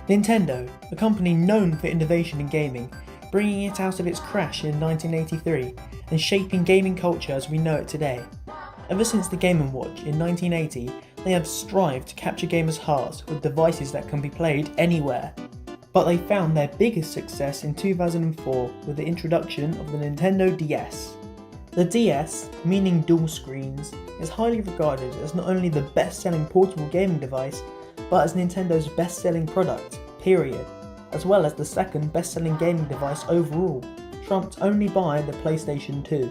Nintendo, a company known for innovation in gaming, bringing it out of its crash in 1983 and shaping gaming culture as we know it today. Ever since the Game & Watch in 1980, they have strived to capture gamers' hearts with devices that can be played anywhere. But they found their biggest success in 2004 with the introduction of the Nintendo DS. The DS, meaning dual screens, is highly regarded as not only the best-selling portable gaming device, but as Nintendo's best-selling product, period, as well as the second best-selling gaming device overall, trumped only by the PlayStation 2.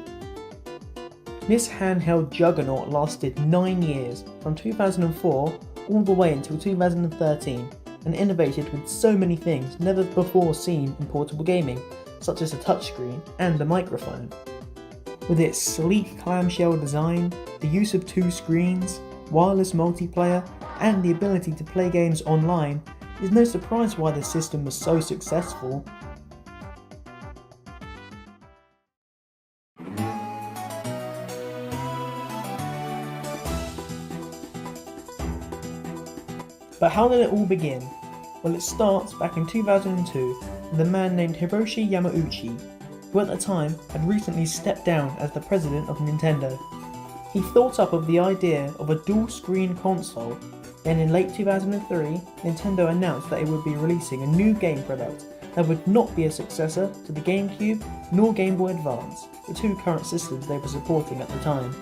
This handheld juggernaut lasted 9 years, from 2004 all the way until 2013, and innovated with so many things never before seen in portable gaming, such as a touchscreen and a microphone. With its sleek clamshell design, the use of 2 screens, wireless multiplayer, and the ability to play games online, it's no surprise why the system was so successful. But how did it all begin? Well, it starts back in 2002 with a man named Hiroshi Yamauchi, who at the time had recently stepped down as the president of Nintendo. He thought up of the idea of a dual-screen console. Then in late 2003, Nintendo announced that it would be releasing a new game product that would not be a successor to the GameCube nor Game Boy Advance, the 2 current systems they were supporting at the time.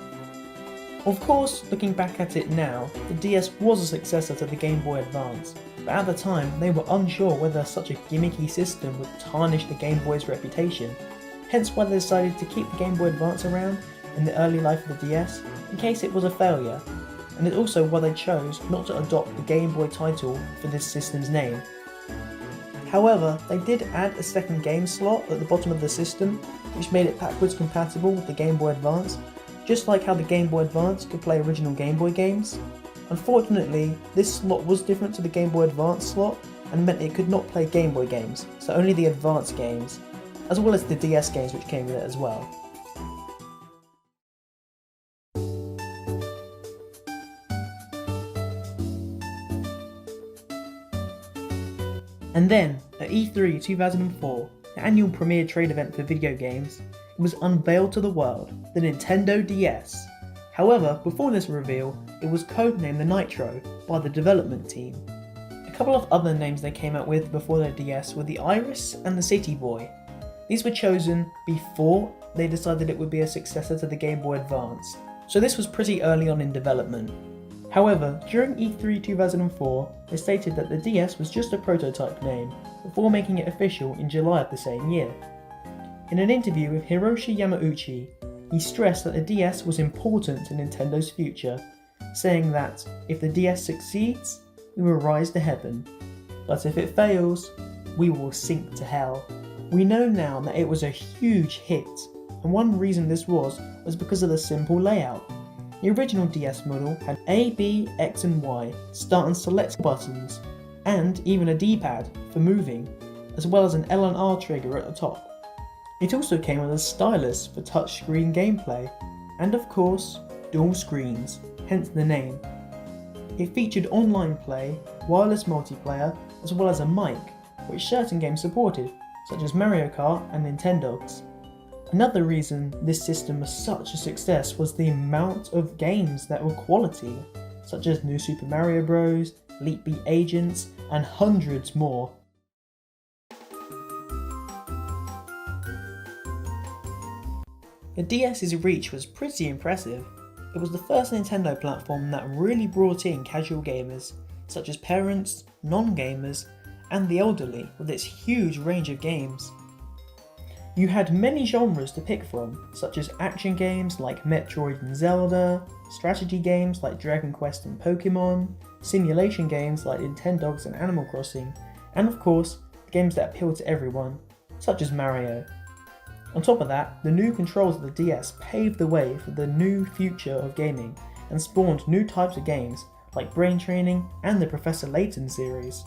Of course, looking back at it now, the DS was a successor to the Game Boy Advance, but at the time they were unsure whether such a gimmicky system would tarnish the Game Boy's reputation, hence why they decided to keep the Game Boy Advance around in the early life of the DS in case it was a failure. And it's also why they chose not to adopt the Game Boy title for this system's name. However, they did add a second game slot at the bottom of the system, which made it backwards compatible with the Game Boy Advance, just like how the Game Boy Advance could play original Game Boy games. Unfortunately, this slot was different to the Game Boy Advance slot and meant it could not play Game Boy games, so only the Advance games, as well as the DS games which came with it as well. And then, at E3 2004, the annual premier trade event for video games, it was unveiled to the world, the Nintendo DS. However, before this reveal, it was codenamed the Nitro by the development team. A couple of other names they came out with before the DS were the Iris and the City Boy. These were chosen before they decided it would be a successor to the Game Boy Advance, so this was pretty early on in development. However, during E3 2004, they stated that the DS was just a prototype name, before making it official in July of the same year. In an interview with Hiroshi Yamauchi, he stressed that the DS was important to Nintendo's future, saying that if the DS succeeds, we will rise to heaven, but if it fails, we will sink to hell. We know now that it was a huge hit, and one reason this was because of the simple layout. The original DS model had A, B, X and Y start and select buttons, and even a D-pad for moving, as well as an L and R trigger at the top. It also came with a stylus for touchscreen gameplay, and of course, dual screens, hence the name. It featured online play, wireless multiplayer, as well as a mic, which certain games supported, such as Mario Kart and Nintendogs. Another reason this system was such a success was the amount of games that were quality, such as New Super Mario Bros, Leap Beat Agents, and hundreds more. The DS's reach was pretty impressive. It was the first Nintendo platform that really brought in casual gamers, such as parents, non-gamers, and the elderly, with its huge range of games. You had many genres to pick from, such as action games like Metroid and Zelda, strategy games like Dragon Quest and Pokémon, simulation games like Nintendogs and Animal Crossing, and of course, games that appeal to everyone, such as Mario. On top of that, the new controls of the DS paved the way for the new future of gaming and spawned new types of games like Brain Training and the Professor Layton series.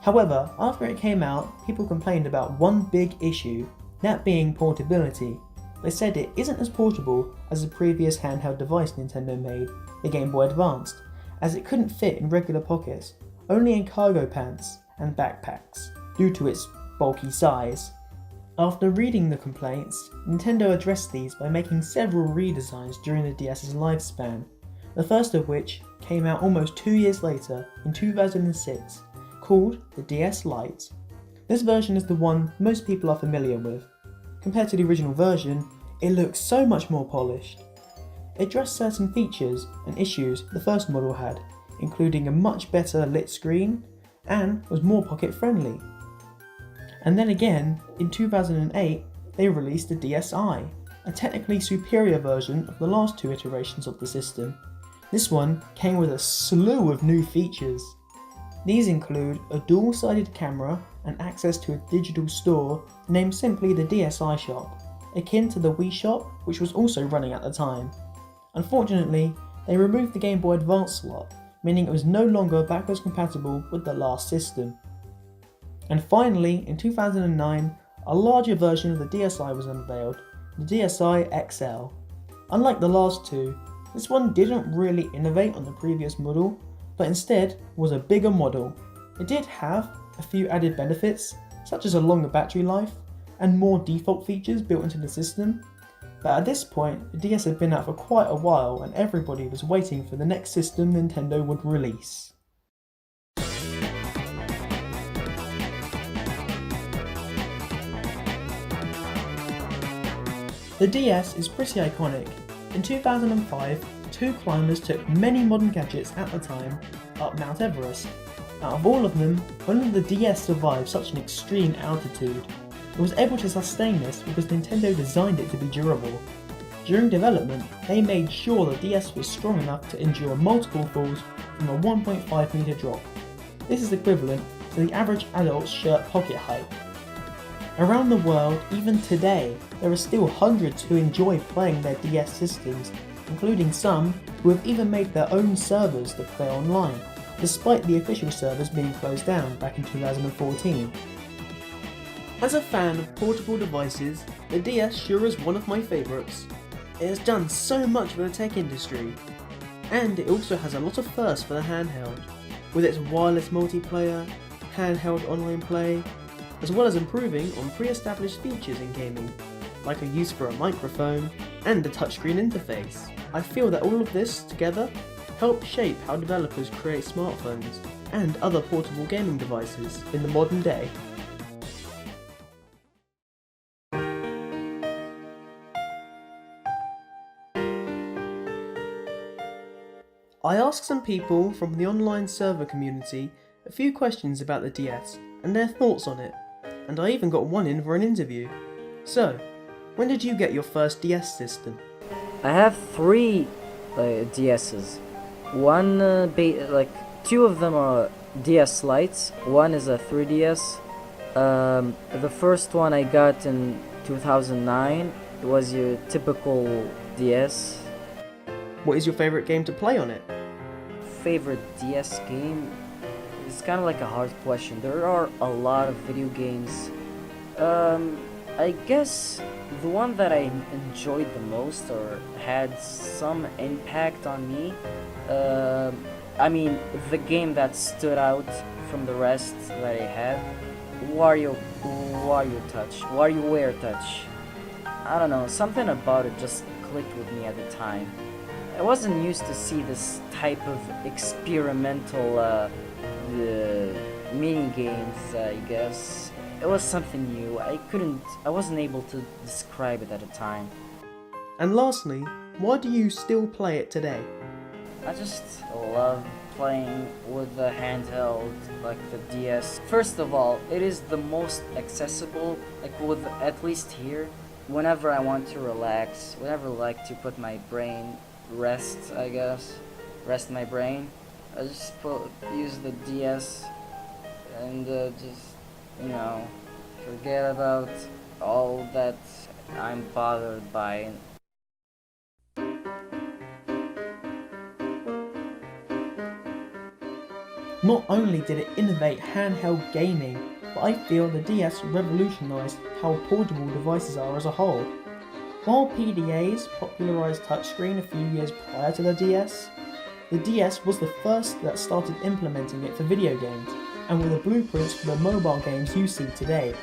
However, after it came out, people complained about one big issue, that being portability. They said it isn't as portable as the previous handheld device Nintendo made, the Game Boy Advance, as it couldn't fit in regular pockets, only in cargo pants and backpacks, due to its bulky size. After reading the complaints, Nintendo addressed these by making several redesigns during the DS's lifespan, the first of which came out almost 2 years later in 2006, called the DS Lite. This version is the one most people are familiar with. Compared to the original version, it looks so much more polished. It addressed certain features and issues the first model had, including a much better lit screen and was more pocket friendly. And then again, in 2008, they released the DSi, a technically superior version of the last two iterations of the system. This one came with a slew of new features. These include a dual-sided camera and access to a digital store named simply the DSi Shop, akin to the Wii Shop, which was also running at the time. Unfortunately, they removed the Game Boy Advance slot, meaning it was no longer backwards compatible with the last system. And finally, in 2009, a larger version of the DSi was unveiled, the DSi XL. Unlike the last two, this one didn't really innovate on the previous model, but instead was a bigger model. It did have a few added benefits, such as a longer battery life, and more default features built into the system, but at this point, the DS had been out for quite a while and everybody was waiting for the next system Nintendo would release. The DS is pretty iconic. In 2005, two climbers took many modern gadgets at the time up Mount Everest. Out of all of them, only the DS survived such an extreme altitude. It was able to sustain this because Nintendo designed it to be durable. During development, they made sure the DS was strong enough to endure multiple falls from a 1.5 meter drop. This is equivalent to the average adult's shirt pocket height. Around the world, even today, there are still hundreds who enjoy playing their DS systems, including some who have even made their own servers to play online, despite the official servers being closed down back in 2014. As a fan of portable devices, the DS sure is one of my favourites. It has done so much for the tech industry, and it also has a lot of firsts for the handheld, with its wireless multiplayer, handheld online play, as well as improving on pre-established features in gaming, like a use for a microphone and a touchscreen interface. I feel that all of this together help shape how developers create smartphones and other portable gaming devices in the modern day. I asked some people from the online server community a few questions about the DS and their thoughts on it, and I even got one in for an interview. So, when did you get your first DS system? I have three DS's. One, two of them are DS Lites. One is a 3DS. The first one I got in 2009. It was your typical DS. What is your favourite game to play on it? Favorite DS game? It's kind of like a hard question. There are a lot of video games. I guess the one that I enjoyed the most or had some impact on me, the game that stood out from the rest that I had, WarioWare Touch. I don't know, something about it just clicked with me at the time. I wasn't used to see this type of experimental mini games, I guess. It was something new. I wasn't able to describe it at the time. And lastly, why do you still play it today? I just love playing with the handheld, like the DS. First of all, it is the most accessible, at least here. Whenever I want to relax, whenever I like to put my brain rest my brain, I just use the DS and just you know, forget about all that I'm bothered by. Not only did it innovate handheld gaming, but I feel the DS revolutionised how portable devices are as a whole. While PDAs popularised touchscreen a few years prior to the DS was the first that started implementing it for video games, and were the blueprints for the mobile games you see today.